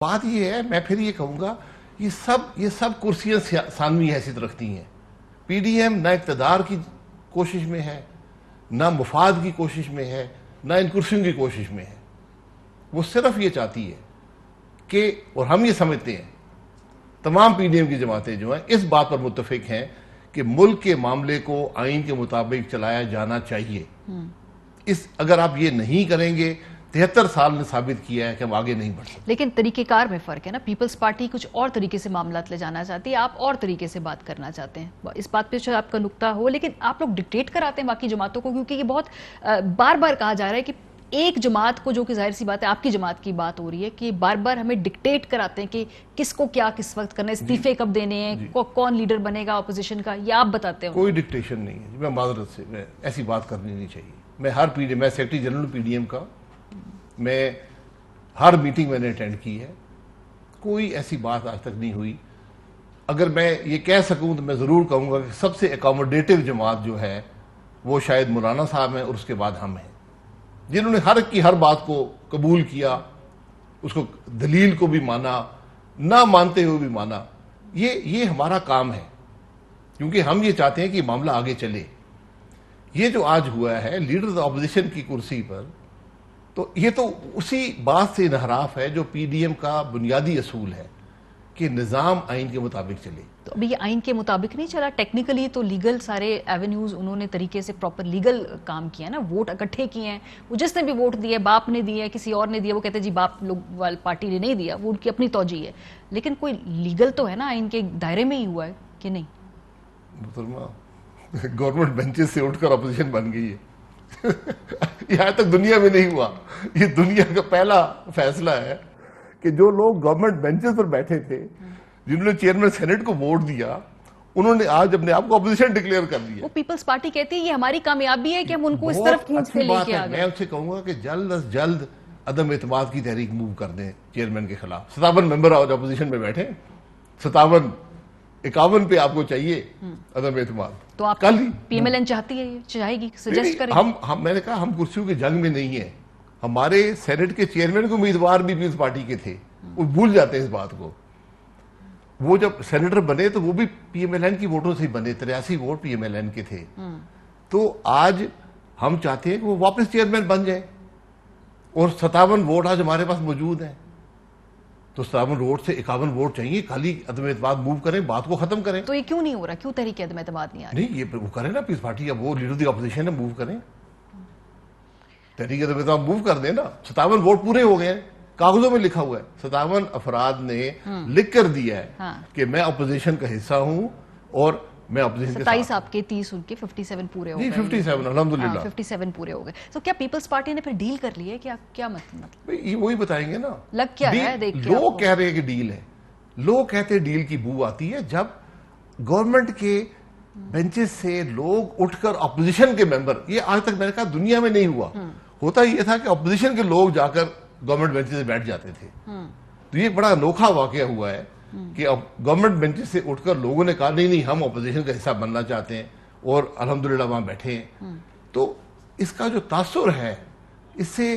बात ये है, मैं फिर ये कहूंगा, ये सब कुर्सियां सानवी हैसियत रखती हैं। पीडीएम ना इक़्तिदार की कोशिश में है, ना मुफाद की कोशिश में है, ना इन कुर्सियों की कोशिश में है। वो सिर्फ ये चाहती है कि, और हम ये समझते हैं, तमाम पीडीएम की जमातें जो हैं इस बात पर मुत्तफिक हैं कि मुल्क के मामले को आइन के मुताबिक चलाया जाना चाहिए। अगर आप ये नहीं करेंगे, 73 साल ने साबित किया है कि हम आगे नहीं बढ़ सकते। लेकिन तरीकेकार में फर्क है ना। पीपल्स पार्टी कुछ और तरीके से मामला ले जाना चाहती है, आप और तरीके से बात करना चाहते हैं। इस बात पे शायद आपका नुक्ता हो, लेकिन आप लोग डिक्टेट कराते हैं बाकी जमातों को, क्योंकि ये बहुत बार बार कहा जा रहा है कि एक जमात को, जो कि जाहिर सी बात है आपकी जमात की बात हो रही है, कि बार बार हमें डिक्टेट कराते हैं कि किसको क्या किस वक्त करना है, इस्तीफे कब देने हैं, कौन लीडर बनेगा अपोजिशन का, ये आप बताते हो। कोई डिक्टेशन नहीं है। मैं माजरत से, मैं ऐसी बात करनी नहीं चाहिए। मैं सेक्रेटरी जनरल पीडीएम का, मैं हर मीटिंग मैंने अटेंड की है, कोई ऐसी बात आज तक नहीं हुई। अगर मैं ये कह सकूं तो मैं ज़रूर कहूंगा कि सबसे एकोमोडेटिव जमात जो है वो शायद मौलाना साहब हैं, और उसके बाद हम हैं, जिन्होंने हर बात को कबूल किया, उसको दलील को भी माना, ना मानते हुए भी माना। ये हमारा काम है, क्योंकि हम ये चाहते हैं कि मामला आगे चले। ये जो आज हुआ है लीडर ऑपोजिशन की कुर्सी पर, तो ये तो उसी बात से इनहराफ है जो पीडीएम का बुनियादी असूल है कि निज़ाम आइन के मुताबिक चले। तो अभी ये आइन के मुताबिक नहीं चला, टेक्निकली तो लीगल सारे एवेन्यूज उन्होंने तरीके से प्रॉपर लीगल काम किया ना, वोट इकट्ठे किए हैं। वो जिसने भी वोट दिया, बाप ने दिया, किसी और ने दिया, वो कहते हैं जी बाप लोग वाली पार्टी ने नहीं दिया, वो उनकी अपनी तौजी है। लेकिन कोई लीगल तो है ना, आइन के दायरे में ही हुआ है कि नहीं? गवर्नमेंट बेंचेस से उठकर अपोजिशन बन गई है। यहां तक दुनिया में नहीं हुआ। ये दुनिया का पहला फैसला है कि जो लोग गवर्नमेंट बेंचेस पर बैठे थे, जिन्होंने चेयरमैन सेनेट को वोट दिया, उन्होंने आज अपने आप को अपोजिशन डिक्लेयर कर दिया। वो पीपल्स पार्टी कहती है ये हमारी कामयाबी है कि हम उनको इस तरफ खींच के लेके आ गए। मैं उनसे कहूंगा कि जल्द अज जल्द अदम एतमाद की तहरीक मूव कर दें चेयरमैन के खिलाफ। 57 मेंबर आज अपोजिशन में बैठे, 51 पे आपको चाहिए अदम एतमाद। तो आप कल पीएमएलएन चाहेगी, सजेस्ट करेगी? मैंने कहा हम कुर्सियों की जंग में नहीं है। हमारे सेनेट के चेयरमैन के उम्मीदवार भी पीपल्स पार्टी के थे, वो भूल जाते हैं इस बात को। वो जब सेनेटर बने तो वो भी पीएमएलएन की वोटों से ही बने, 83 वोट पीएमएलएन के थे। तो आज हम चाहते हैं कि वो वापस चेयरमैन बन जाए, और 57 वोट आज हमारे पास मौजूद हैं। तो 57 वोट से 51 वोट चाहिए, खाली अदम एतमाद मूव करें, बात को खत्म करें। तो ये क्यों नहीं हो रहा? क्यों तहरीक अदम एतमाद नहीं आ रही? नहीं, ये वो करें ना, पीपल्स पार्टी, वो लीडर दी अपोजिशन है, मूव करें, तहरीक अदम एतमाद मूव कर देना। 57 वोट पूरे हो गए, कागजों में लिखा हुआ है, 57 अफराद ने लिख कर दिया है कि मैं अपोजिशन का हिस्सा हूं, और मैं अपोजिशन के 27 आपके 30 उनके 57 पूरे हो गए। 57 अल्हम्दुलिल्लाह 57 पूरे हो गए। तो क्या पीपल्स पार्टी ने फिर डील कर ली है? क्या मतलब ये वही बताएंगे ना। लग क्या है? देख के लोग कह रहे हैं कि डील है, लोग कहते हैं डील की बू आती है जब गवर्नमेंट के बेंचेस से लोग उठकर अपोजिशन के मेंबर, ये आज तक मैंने कहा दुनिया में नहीं हुआ। होता ये था कि अपोजिशन के लोग जाकर गवर्नमेंट बेंचेस से बैठ जाते थे। तो ये बड़ा अनोखा वाकया हुआ है कि अब गवर्नमेंट बेंचेस से उठकर लोगों ने कहा नहीं हम अपोजिशन का हिस्सा बनना चाहते हैं, और अल्हम्दुलिल्लाह वहां बैठे हैं। तो इसका जो तासुर है, इससे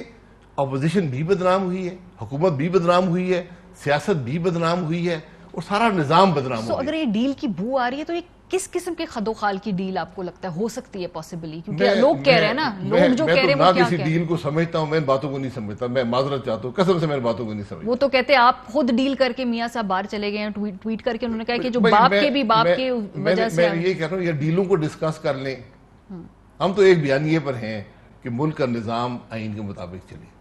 अपोजिशन भी बदनाम हुई है, हुकूमत भी बदनाम हुई है, सियासत भी बदनाम हुई है, और सारा निजाम बदनाम हो गया। अगर ये डील की बू आ रही है तो ये किस किस्म के खदोखाल की डील आपको लगता है हो सकती है पॉसिबली? क्योंकि लोग कह रहे हैं ना, लोग जो कह रहे हैं वो क्या किसी डील को समझता हूं, मैं बातों को नहीं समझता, मैं माजरत चाहता हूं, कसम से मैं बातों को नहीं समझता। वो तो कहते हैं आप खुद डील करके मियां साहब बाहर चले गए हैं, ट्वीट करके उन्होंने कहा कि जो बाप के वजह से। मैं ये कह रहा हूं, ये डीलों को डिस्कस कर लें। हम तो एक बयानिए पर हैं कि मुल्क का निजाम आइन के मुताबिक चले।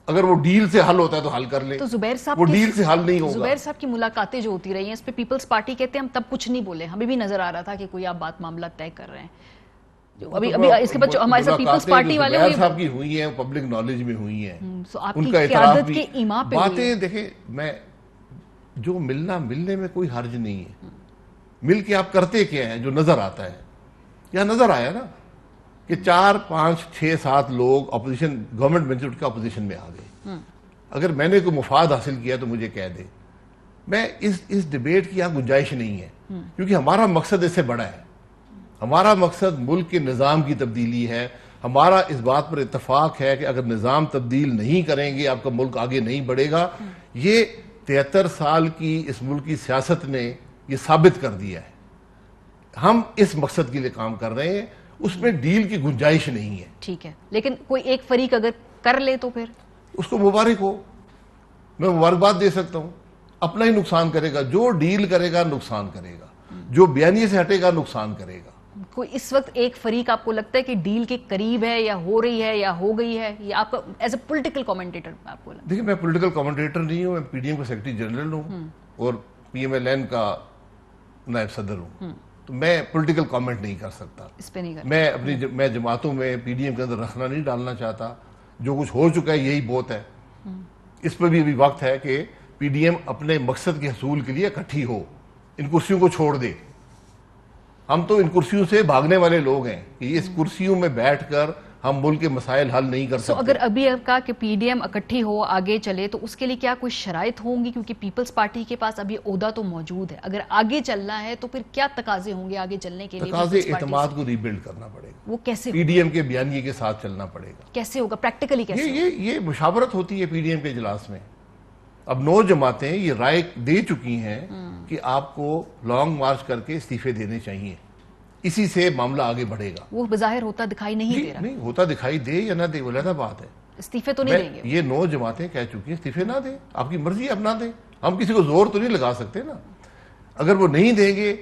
अगर वो डील से हल होता है तो हल कर ले, तो जुबैर साहब वो डील से हल नहीं होगा। जुबैर साहब की मुलाकातें जो होती रही हैं, इस पे पीपल्स पार्टी कहते हैं हम तब कुछ नहीं बोले, हमें भी नजर आ रहा था कि कोई आप बात मामला तय कर रहे हैं। जो अभी इसके बाद हमारे साथ पीपल्स पार्टी वाले साहब की हुई है, पब्लिक नॉलेज में हुई है, उनका क़यादत के ईमा पे बातें देखें। मैं जो मिलने में कोई हर्ज नहीं है, मिल के आप करते क्या है जो नजर आता है। यहां नजर आया ना कि 4, 5, 6, 7 लोग अपोजिशन गवर्नमेंट बेंच उठकर अपोजिशन में आ गए। अगर मैंने कोई मुफाद हासिल किया तो मुझे कह दे। मैं इस डिबेट की यहां गुंजाइश नहीं है, क्योंकि हमारा मकसद इससे बड़ा है। हमारा मकसद मुल्क के निज़ाम की तब्दीली है। हमारा इस बात पर इत्तफाक है कि अगर निज़ाम तब्दील नहीं करेंगे आपका मुल्क आगे नहीं बढ़ेगा। ये 73 साल की इस मुल्क की सियासत ने यह साबित कर दिया है, हम इस मकसद के लिए काम कर रहे हैं, उसमें डील की गुंजाइश नहीं है। ठीक है, लेकिन कोई एक फरीक अगर कर ले तो फिर उसको मुबारक हो, मैं मुबारकबाद दे सकता हूं। अपना ही नुकसान करेगा, जो डील करेगा नुकसान करेगा, जो बयानिए से हटेगा नुकसान करेगा। कोई इस वक्त एक फरीक आपको लगता है कि डील के करीब है, या हो रही है, या हो गई है? या आपका एज ए पॉलिटिकल कमेंटेटर आपको लगता है? देखिए, मैं पॉलिटिकल कमेंटेटर नहीं हूं, मैं पीडीएम का सेक्रेटरी जनरल हूं और पीएमएलएन का नायब सदर हूं, तो मैं पॉलिटिकल कमेंट नहीं कर सकता इस पे नहीं कर मैं जमातों में पीडीएम के अंदर रखना नहीं डालना चाहता। जो कुछ हो चुका है यही बहुत है। इस पर भी अभी वक्त है कि पीडीएम अपने मकसद के हसूल के लिए इकट्ठी हो, इन कुर्सियों को छोड़ दे। हम तो इन कुर्सियों से भागने वाले लोग हैं कि इस कुर्सियों में बैठकर हम मुल्क के मसाइल हल नहीं कर सकते। अगर अभी आपका कि पीडीएम इकट्ठी हो, आगे चले, तो उसके लिए क्या कोई शराइत होंगी? क्योंकि पीपल्स पार्टी के पास अभी ओहदा तो मौजूद है, अगर आगे चलना है तो फिर क्या तकाजे होंगे आगे चलने के लिए? तकाजे एतमाद को रीबिल्ड करना पड़ेगा। वो कैसे? पीडीएम के बयानिए के साथ चलना पड़ेगा। कैसे होगा प्रैक्टिकली? कैसे ये मुशावरत होती है पीडीएम के इजलास में। अब 9 जमातें ये राय दे चुकी हैं कि आपको लॉन्ग मार्च करके इस्तीफे देने चाहिए, इसी से मामला आगे बढ़ेगा। वो बज़ाहिर होता दिखाई नहीं दे रहा। नहीं होता दिखाई दे या ना दे वो अलग बात है। इस्तीफे तो नहीं देंगे। ये 9 जमातें कह चुकी हैं इस्तीफे ना दें, आपकी मर्जी अब ना दें, हम किसी को जोर तो नहीं लगा सकते ना। अगर वो नहीं देंगे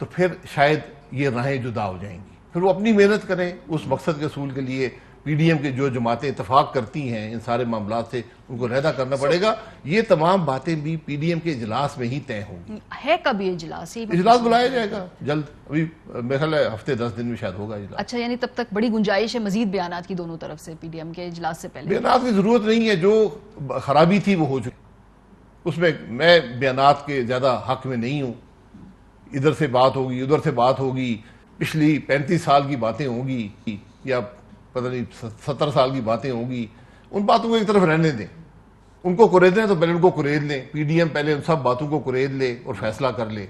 तो फिर शायद ये राहें जुदा हो जाएंगी, फिर वो अपनी मेहनत करें उस मकसद के असूल के लिए। पीडीएम के जो जमातें इतफाक करती हैं इन सारे मामला से, उनको रहता करना पड़ेगा। ये तमाम बातें भी पीडीएम के इजलास में ही तय होंगी। है कब ये इजलास? इजलास बुलाया जाएगा जल्द, अभी मेरे ख्याल है हफ्ते 10 दिन में शायद होगा इजलास। अच्छा, यानी तब तक बड़ी गुंजाइश है मजीद बयानात की दोनों तरफ से पीडीएम के इजलास से पहले? बयानात की जरूरत नहीं है, जो खराबी थी वो हो चुकी, उसमें मैं बयानात के ज्यादा हक में नहीं हूं। इधर से बात होगी, उधर से बात होगी, पिछली 35 साल की बातें होगी या पता नहीं 70 साल की बातें होगी, उन बातों को एक तरफ रहने दें। उनको कुरेदने तो पहले उनको कुरेद लें, पीडीएम पहले उन सब बातों को कुरेद ले और फैसला कर ले।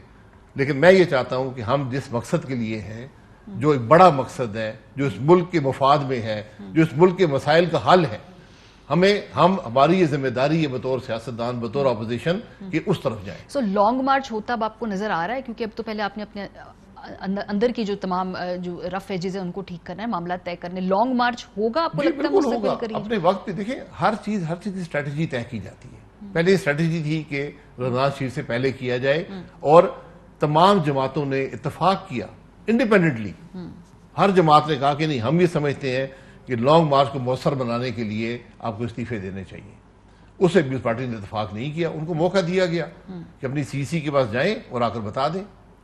लेकिन मैं ये चाहता हूं कि हम जिस मकसद के लिए हैं, जो एक बड़ा मकसद है, जो इस मुल्क के मफाद में है, जो इस मुल्क के मसाइल का हल है, हमारी ये जिम्मेदारी है बतौर सियासतदान, बतौर अपोजिशन, कि उस तरफ जाए। सो लॉन्ग मार्च होता अब आपको नजर आ रहा है? क्योंकि अब तो पहले आपने अपने अंदर की जो तमाम जो रफ एजेस है उनको ठीक करना है, मामला तय करने। लॉन्ग मार्च होगा आपको लगता है मुस्तकबिल करीब? अपने वक्त पे देखिए, हर चीज की स्ट्रेटजी तय की जाती है। पहले स्ट्रेटजी थी कि रमजान शरीफ से पहले किया जाए, और तमाम जमातों ने इत्तेफाक किया इंडिपेंडेंटली। हर जमात ने कहा कि नहीं, हम ये समझते हैं कि लॉन्ग मार्च को मौसर बनाने के लिए आपको इस्तीफे देने चाहिए। उससे पीपल्स पार्टी ने इत्तेफाक नहीं किया, उनको मौका दिया गया कि अपनी सीसी के पास जाएं और आकर बता दें।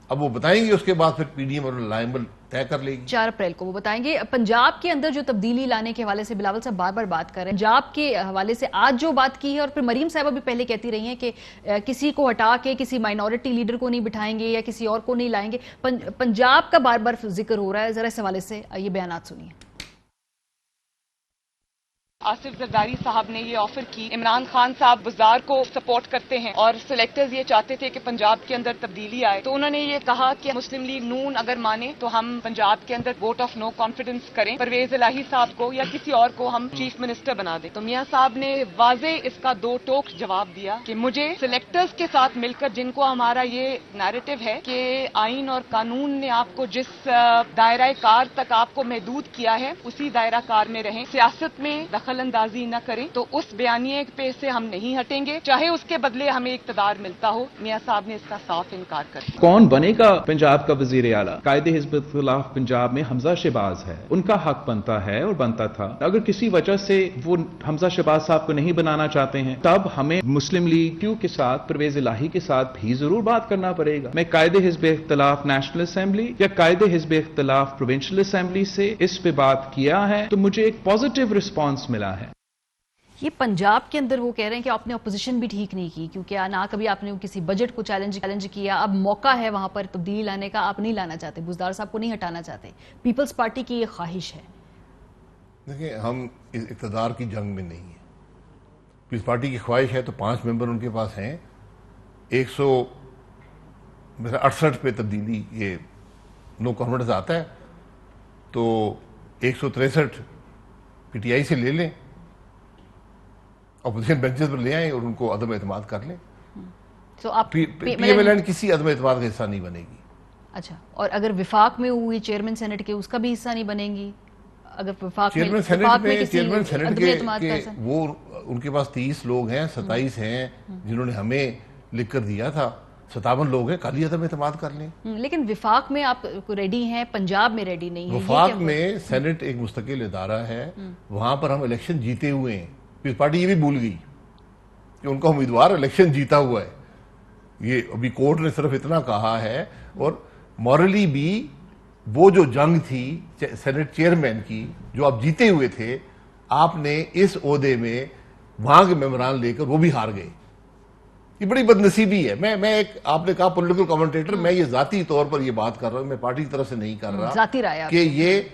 अब वो बताएंगे, उसके बाद फिर पीडीएम और लायबल तय कर लेगी। 4 अप्रैल को वो बताएंगे। पंजाब के अंदर जो तब्दीली लाने के हवाले से बिलावल साहब बार बार बात कर रहे हैं, पंजाब के हवाले से आज जो बात की है, और फिर मरीम साहब भी पहले कहती रही हैं कि किसी को हटा के किसी माइनॉरिटी लीडर को नहीं बिठाएंगे या किसी और को नहीं लाएंगे। पंजाब का बार बार जिक्र हो रहा है, जरा इस हवाले से ये बयानात सुनिए। आसिफ जरदारी साहब ने ये ऑफर की, इमरान खान साहब बुज़दार को सपोर्ट करते हैं और सिलेक्टर्स ये चाहते थे कि पंजाब के अंदर तब्दीली आए, तो उन्होंने ये कहा कि मुस्लिम लीग नून अगर माने तो हम पंजाब के अंदर वोट ऑफ नो कॉन्फिडेंस करें, परवेज इलाही साहब को या किसी और को हम चीफ मिनिस्टर बना दें। तो मियां साहब ने वाजे इसका 2 टोक जवाब दिया कि मुझे सिलेक्टर्स के साथ मिलकर, जिनको हमारा ये नैरेटिव है कि आइन और कानून ने आपको जिस दायरा कार तक आपको महदूद किया है उसी दायरा कार में रहें, सियासत में अंदाजी न करें, तो उस बयानिए पे से हम नहीं हटेंगे, चाहे उसके बदले हमें इक्तदार मिलता हो। मियां साहब ने इसका साफ इनकार कर दिया। कौन बनेगा पंजाब का वजीर आला? कायदे हिज़्ब इख्तिलाफ पंजाब में हमजा शहबाज है, उनका हक बनता है और बनता था। अगर किसी वजह से वो हमजा शहबाज साहब को नहीं बनाना चाहते हैं, तब हमें मुस्लिम लीग क्यू के साथ, परवेज इलाही के साथ भी जरूर बात करना पड़ेगा। मैं कायदे हिज़्ब इख्तिलाफ नेशनल असेंबली या कायदे हिज़्ब इख्तिलाफ प्रोविंशियल असेंबली से इस पे बात किया है, तो मुझे एक पॉजिटिव रिस्पॉन्स मिला है। ये पंजाब के अंदर वो कह रहे हैं कि आपने अपोजिशन भी ठीक नहीं की, क्योंकि ना कभी आपने किसी बजट को चैलेंज किया। अब मौका है वहां पर तब्दीली लाने का, आप नहीं लाना चाहते, बुज़दार साहब को नहीं हटाना चाहते। पीपल्स पार्टी की ये ख्वाहिश है। देखिए, हम इस इक़्तिदार की जंग में नहीं है। पीपल्स पार्टी की ख्वाहिश है तो 5 मेंबर उनके पास हैं। 168 पे तब्दीली, ये नो कॉन्फिडेंस आता है, तो 163 पीटीआई से ले लें, अपोजिशन बेंचेस पर ले आए और उनको अदम एतमाद कर लें। तो आप पीएमएलएन किसी अदम एतमाद का हिस्सा नहीं बनेगी। अच्छा, और अगर विफाक में हुई चेयरमैन सेनेट के, उसका भी हिस्सा नहीं बनेगी? अगर विफाक चेयरमैन में सेनेट अदम एतमाद का के वो उनके पास 30 लोग हैं, 27 हैं जिन्होंने हमें लिख कर दिया था, 57 लोग हैं, कल ही अदम एतमाद कर लें। लेकिन विफाक में आप रेडी हैं, पंजाब में रेडी नहीं है। वफाक में सेनेट एक मुस्तकिल इदारा है, वहां पर हम इलेक्शन जीते हुए हैं। पीपल्स पार्टी ये भी भूल गई कि उनका उम्मीदवार इलेक्शन जीता हुआ है। ये अभी कोर्ट ने सिर्फ इतना कहा है, और मॉरली भी वो जो जंग थी सेनेट चेयरमैन की, जो आप जीते हुए थे, आपने इस ओहदे में वहां के मेंबरान लेकर वो भी हार गए। ये बड़ी बदनसीबी है। मैं एक, आपने कहा पॉलिटिकल कमेंटेटर, मैं ये जाती तौर पर ये बात कर रहा हूं, मैं पार्टी की तरफ से नहीं कर रहा, जाती राय कि ये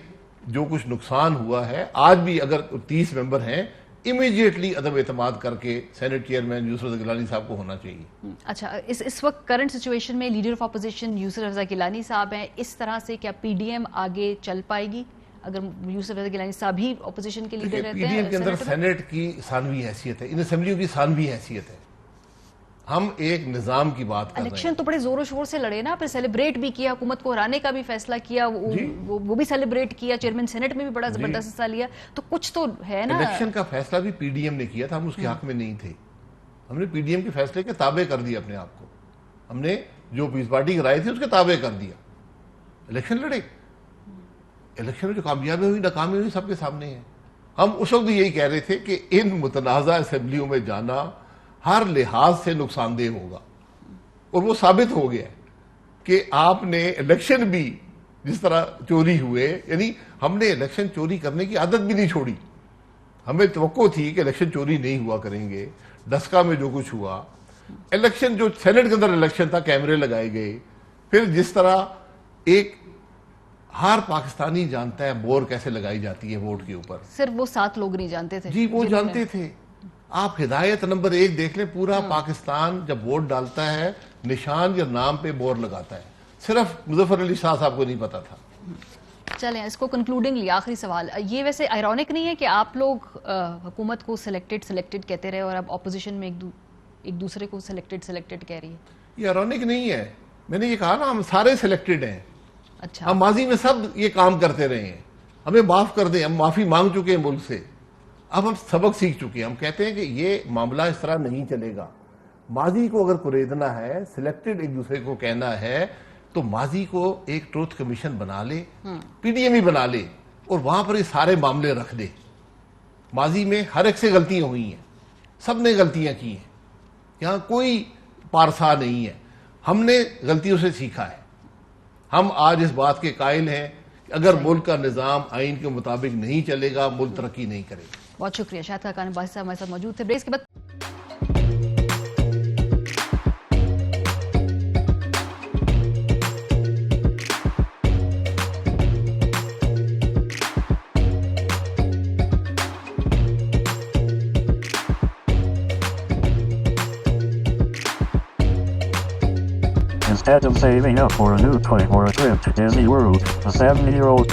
जो कुछ नुकसान हुआ है, आज भी अगर 30 मेंबर हैं, इमीडिएटली अदम एतमाद करके सेनेट चेयरमैन यूसुफ रज़ा गिलानी साहब को होना चाहिए। अच्छा, इस वक्त करंट सिचुएशन में लीडर ऑफ अपोजिशन यूसुफ रज़ा गिलानी साहब हैं, इस तरह से क्या पीडीएम आगे चल पाएगी अगर यूसुफ रज़ा गिलानी साहब ही अपोजिशन के लीडर रहते हैं? पीडीएम के अंदर सेनेट की सानवी हैसियत है, इन असेंबलियों की सानवी हैसियत है। हम एक निजाम की बात कर रहे हैं। इलेक्शन तो बड़े जोरों शोर से लड़े ना, फिर सेलिब्रेट भी किया, हुकूमत को हराने का भी फैसला किया, वो भी सेलिब्रेट किया, चेयरमैन सेनेट में भी बड़ा जबरदस्त हिस्सा लिया, तो कुछ तो है ना। इलेक्शन का फैसला भी पीडीएम ने किया था, हम उसके हक में नहीं थे। हमने पीडीएम के फैसले के ताबे कर दिया अपने आप को, हमने जो पीपल्स पार्टी की राय थी उसके ताबे कर दिया, इलेक्शन लड़े। इलेक्शन में जो कामयाबी हुई, नाकामी हुई, सबके सामने है। हम उस वक्त यही कह रहे थे कि इन मुतनाज़ा असेंबलियों में जाना हर लिहाज से नुकसानदेह होगा, और वो साबित हो गया कि आपने इलेक्शन भी जिस तरह चोरी हुए, यानी हमने इलेक्शन चोरी करने की आदत भी नहीं छोड़ी। हमें तवक्को थी कि इलेक्शन चोरी नहीं हुआ करेंगे। डस्का में जो कुछ हुआ, इलेक्शन जो सेनेट के अंदर इलेक्शन था, कैमरे लगाए गए। फिर जिस तरह एक हर पाकिस्तानी जानता है बोर कैसे लगाई जाती है वोट के ऊपर, सिर्फ वो 7 लोग नहीं जानते थे। जी वो जानते थे। आप हिदायत नंबर 1 देख लें, पूरा पाकिस्तान जब वोट डालता है निशान या नाम पे बोर लगाता है, सिर्फ मुजफ्फर अली शाह साहब को नहीं पता था। चलें, इसको कंक्लूडिंगली आखिरी सवाल, ये वैसे आयरॉनिक नहीं है कि आप लोग हुकूमत को सिलेक्टेड कहते रहे और अब ऑपोजिशन में एक दूसरे को सिलेक्टेड कह रही है? ये आयरॉनिक नहीं है, मैंने ये कहा ना, हम सारे सिलेक्टेड हैं। अच्छा, हम माजी में सब ये काम करते रहे हैं, हमें माफ कर दें, हम माफी मांग चुके हैं मुल्क से, अब हम सबक सीख चुके हैं। हम कहते हैं कि ये मामला इस तरह नहीं चलेगा। माजी को अगर कुरेदना है, सिलेक्टेड एक दूसरे को कहना है, तो माजी को एक ट्रूथ कमीशन बना ले, पीडीएम ही बना ले, और वहां पर ये सारे मामले रख दे। माजी में हर एक से गलतियां हुई हैं, सब ने गलतियां की हैं, यहां कोई पारसा नहीं है। हमने गलतियों से सीखा है। हम आज इस बात के कायल हैं कि अगर मुल्क का निज़ाम आइन के मुताबिक नहीं चलेगा, मुल्क तरक्की नहीं करेगा। बहुत शुक्रिया। शाहिद खाकान बासी साहब हमारे साथ मौजूद थे। ब्रेक के बाद Instead of saving up for a new toy or a trip to Disney World, a 7-year-old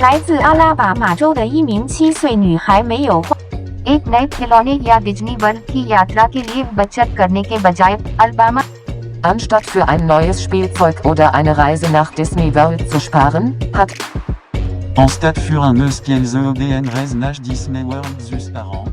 来自阿拉巴马州的一名7岁女孩没有花 एक नए खिलौने या डिज्नी वर्ल्ड की यात्रा के लिए बचत करने के बजाय Alabama Anstatt für ein neues Spielzeug oder eine Reise nach Disney World zu sparen, hat Anstatt für un neues Spielzeug oder eine Reise nach Disney World zu sparen,